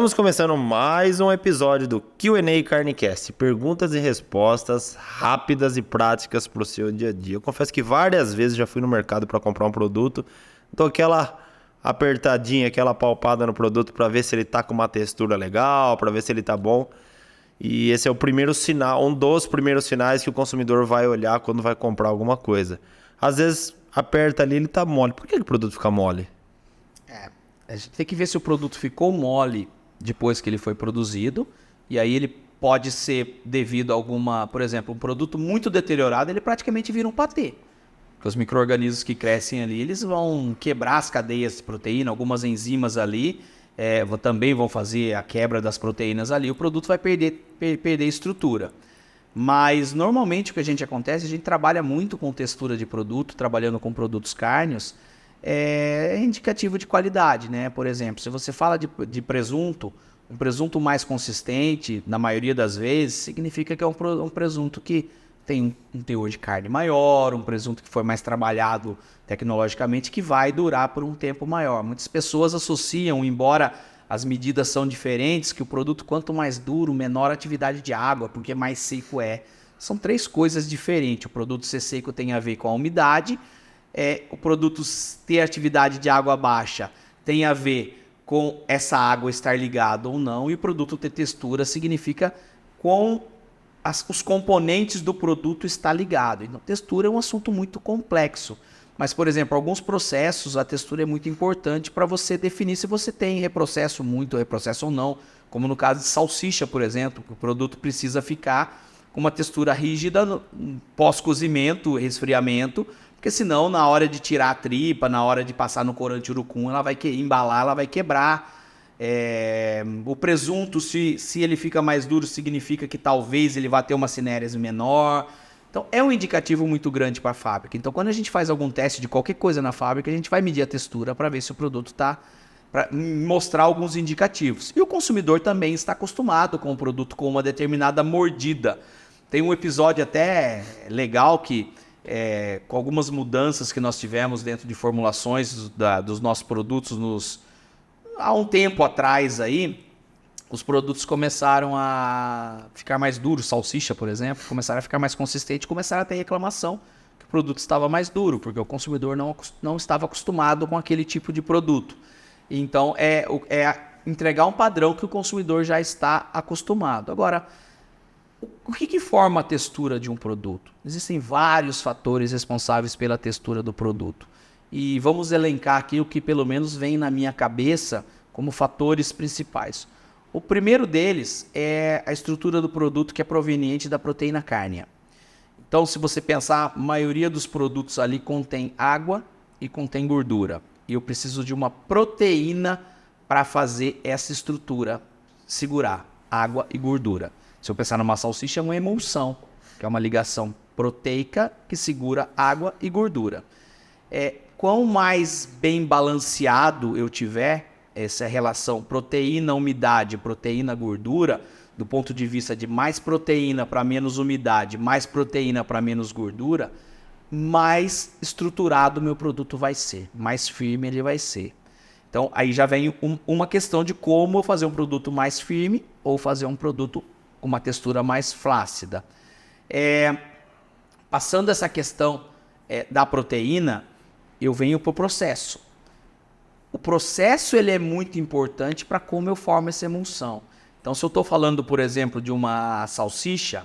Estamos começando mais um episódio do Q&A Carnicast. Perguntas e respostas rápidas e práticas para o seu dia a dia. Eu confesso que várias vezes já fui no mercado para comprar um produto, dou aquela apertadinha, aquela palpada no produto para ver se ele está com uma textura legal, para ver se ele está bom. E esse é o primeiro sinal, um dos primeiros sinais que o consumidor vai olhar quando vai comprar alguma coisa. Às vezes aperta ali, ele está mole. Por que o produto fica mole? A gente tem que ver se o produto ficou mole depois que ele foi produzido. E aí ele pode ser devido a alguma... Por exemplo, um produto muito deteriorado, ele praticamente vira um patê. Porque os micro-organismos que crescem ali, eles vão quebrar as cadeias de proteína, algumas enzimas ali, também vão fazer a quebra das proteínas ali. O produto vai perder estrutura. Mas normalmente o que a gente trabalha muito com textura de produto, trabalhando com produtos cárneos, é indicativo de qualidade, né? Por exemplo, se você fala de presunto, um presunto mais consistente, na maioria das vezes, significa que é um presunto que tem um teor de carne maior, um presunto que foi mais trabalhado tecnologicamente, que vai durar por um tempo maior. Muitas pessoas associam, embora as medidas são diferentes, que o produto quanto mais duro, menor a atividade de água, porque mais seco é. São três coisas diferentes. O produto ser seco tem a ver com a umidade, o produto ter atividade de água baixa tem a ver com essa água estar ligada ou não, e o produto ter textura significa com os componentes do produto estar ligado. Então, textura é um assunto muito complexo. Mas, por exemplo, alguns processos, a textura é muito importante para você definir se você tem reprocesso ou não. Como no caso de salsicha, por exemplo, que o produto precisa ficar com uma textura rígida pós-cozimento, resfriamento, porque senão, na hora de tirar a tripa, na hora de passar no corante urucum, ela vai embalar, ela vai quebrar. O presunto, se ele fica mais duro, significa que talvez ele vá ter uma cinérese menor. Então, é um indicativo muito grande para a fábrica. Então, quando a gente faz algum teste de qualquer coisa na fábrica, a gente vai medir a textura para ver se o produto está... para mostrar alguns indicativos. E o consumidor também está acostumado com o produto com uma determinada mordida. Tem um episódio até legal que... com algumas mudanças que nós tivemos dentro de formulações dos nossos produtos há um tempo atrás aí, os produtos começaram a ficar mais duros, salsicha, por exemplo, começaram a ficar mais consistente, começaram a ter reclamação que o produto estava mais duro, porque o consumidor não estava acostumado com aquele tipo de produto. Então, entregar um padrão que o consumidor já está acostumado. Agora, o que forma a textura de um produto? Existem vários fatores responsáveis pela textura do produto. E vamos elencar aqui o que pelo menos vem na minha cabeça como fatores principais. O primeiro deles é a estrutura do produto, que é proveniente da proteína cárnea. Então, se você pensar, a maioria dos produtos ali contém água e contém gordura. E eu preciso de uma proteína para fazer essa estrutura segurar água e gordura. Se eu pensar numa salsicha, é uma emulsão, que é uma ligação proteica que segura água e gordura. Quanto mais bem balanceado eu tiver essa relação proteína-umidade, proteína-gordura, do ponto de vista de mais proteína para menos umidade, mais proteína para menos gordura, mais estruturado o meu produto vai ser, mais firme ele vai ser. Então, aí já vem uma questão de como eu fazer um produto mais firme ou fazer um produto com uma textura mais flácida. Passando essa questão da proteína, eu venho para o processo. O processo ele é muito importante para como eu formo essa emulsão. Então, se eu estou falando, por exemplo, de uma salsicha,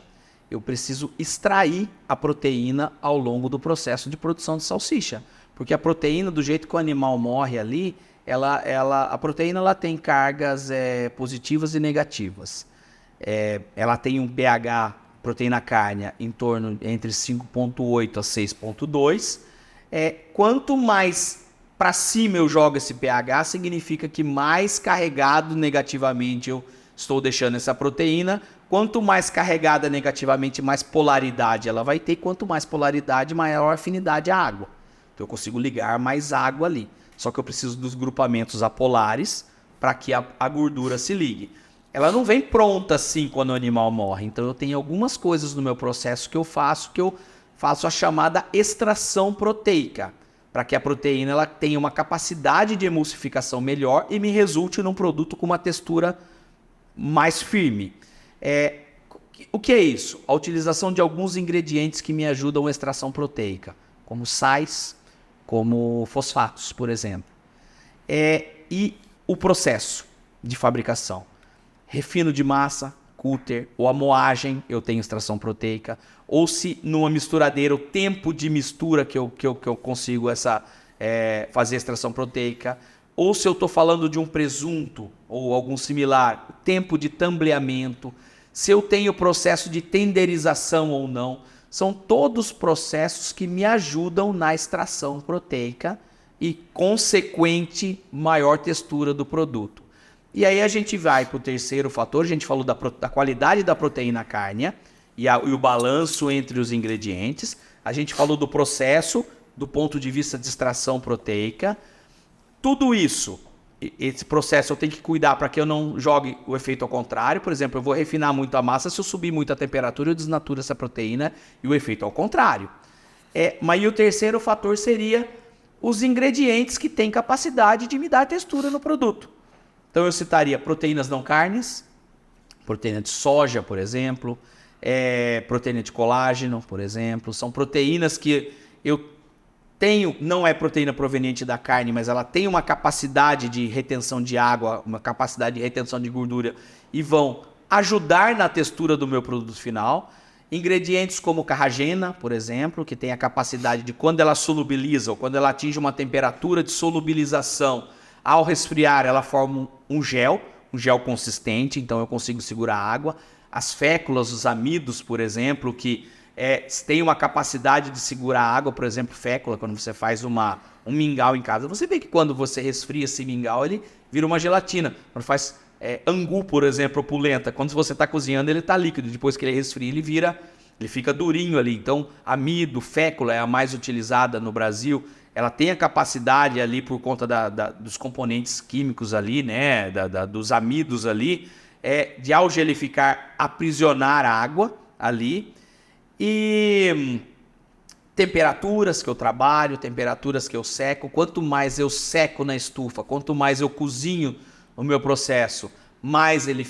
eu preciso extrair a proteína ao longo do processo de produção de salsicha. Porque a proteína, do jeito que o animal morre ali, a proteína ela tem cargas positivas e negativas. Ela tem um pH, proteína cárnea, em torno entre 5,8 a 6,2. Quanto mais para cima eu jogo esse pH, significa que mais carregado negativamente eu estou deixando essa proteína. Quanto mais carregada negativamente, mais polaridade ela vai ter. Quanto mais polaridade, maior afinidade à água. Então eu consigo ligar mais água ali. Só que eu preciso dos grupamentos apolares para que a gordura se ligue. Ela não vem pronta assim quando o animal morre. Então eu tenho algumas coisas no meu processo que eu faço a chamada extração proteica. para que a proteína ela tenha uma capacidade de emulsificação melhor e me resulte num produto com uma textura mais firme. O que é isso? A utilização de alguns ingredientes que me ajudam a extração proteica, como sais, como fosfatos, por exemplo. E o processo de fabricação. Refino de massa, cúter, ou a moagem, eu tenho extração proteica. Ou se numa misturadeira, o tempo de mistura que eu consigo fazer extração proteica. Ou se eu estou falando de um presunto ou algum similar, o tempo de tambleamento. Se eu tenho processo de tenderização ou não. São todos processos que me ajudam na extração proteica e consequente maior textura do produto. E aí a gente vai para o terceiro fator, a gente falou da qualidade da proteína cárnea e o balanço entre os ingredientes. A gente falou do processo do ponto de vista de extração proteica. Tudo isso, esse processo eu tenho que cuidar para que eu não jogue o efeito ao contrário. Por exemplo, eu vou refinar muito a massa, se eu subir muito a temperatura eu desnaturo essa proteína e o efeito ao contrário. Mas e o terceiro fator seria os ingredientes que têm capacidade de me dar textura no produto. Então eu citaria proteínas não carnes, proteína de soja, por exemplo, proteína de colágeno, por exemplo. São proteínas que eu tenho, não é proteína proveniente da carne, mas ela tem uma capacidade de retenção de água, uma capacidade de retenção de gordura e vão ajudar na textura do meu produto final. Ingredientes como carragena, por exemplo, que tem a capacidade de, quando ela solubiliza ou quando ela atinge uma temperatura de solubilização, ao resfriar ela forma um gel consistente, então eu consigo segurar a água. As féculas, os amidos, por exemplo, que tem uma capacidade de segurar a água, por exemplo, fécula, quando você faz um mingau em casa. Você vê que quando você resfria esse mingau, ele vira uma gelatina. Quando faz angu, por exemplo, ou polenta, quando você está cozinhando, ele está líquido. Depois que ele resfria, ele fica durinho ali. Então, amido, fécula é a mais utilizada no Brasil. Ela tem a capacidade ali, por conta dos componentes químicos ali, né, dos amidos ali, de ao gelificar, aprisionar a água ali. E temperaturas que eu trabalho, temperaturas que eu seco. Quanto mais eu seco na estufa, quanto mais eu cozinho o meu processo, mais ele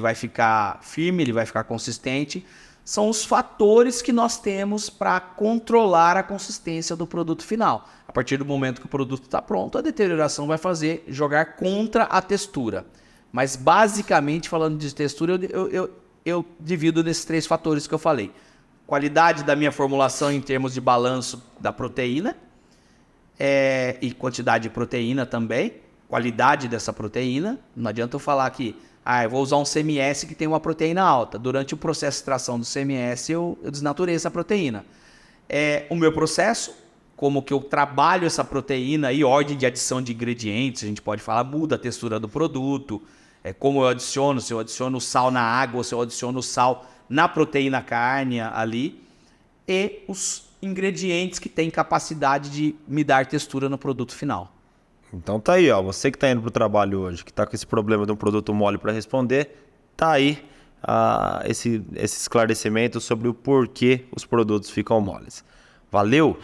vai ficar firme, ele vai ficar consistente. São os fatores que nós temos para controlar a consistência do produto final. A partir do momento que o produto está pronto, a deterioração vai jogar contra a textura. Mas basicamente, falando de textura, eu divido nesses 3 fatores que eu falei. Qualidade da minha formulação em termos de balanço da proteína e quantidade de proteína também. Qualidade dessa proteína. Não adianta eu falar que eu vou usar um CMS que tem uma proteína alta. Durante o processo de extração do CMS, eu desnaturei essa proteína. O meu processo, como que eu trabalho essa proteína e ordem de adição de ingredientes, a gente pode falar, muda a textura do produto. Como eu adiciono, se eu adiciono sal na água, ou se eu adiciono sal na proteína cárnea ali. E os ingredientes que têm capacidade de me dar textura no produto final. Então tá aí, ó. Você que tá indo pro trabalho hoje, que tá com esse problema de um produto mole para responder, tá aí esse esclarecimento sobre o porquê os produtos ficam moles. Valeu!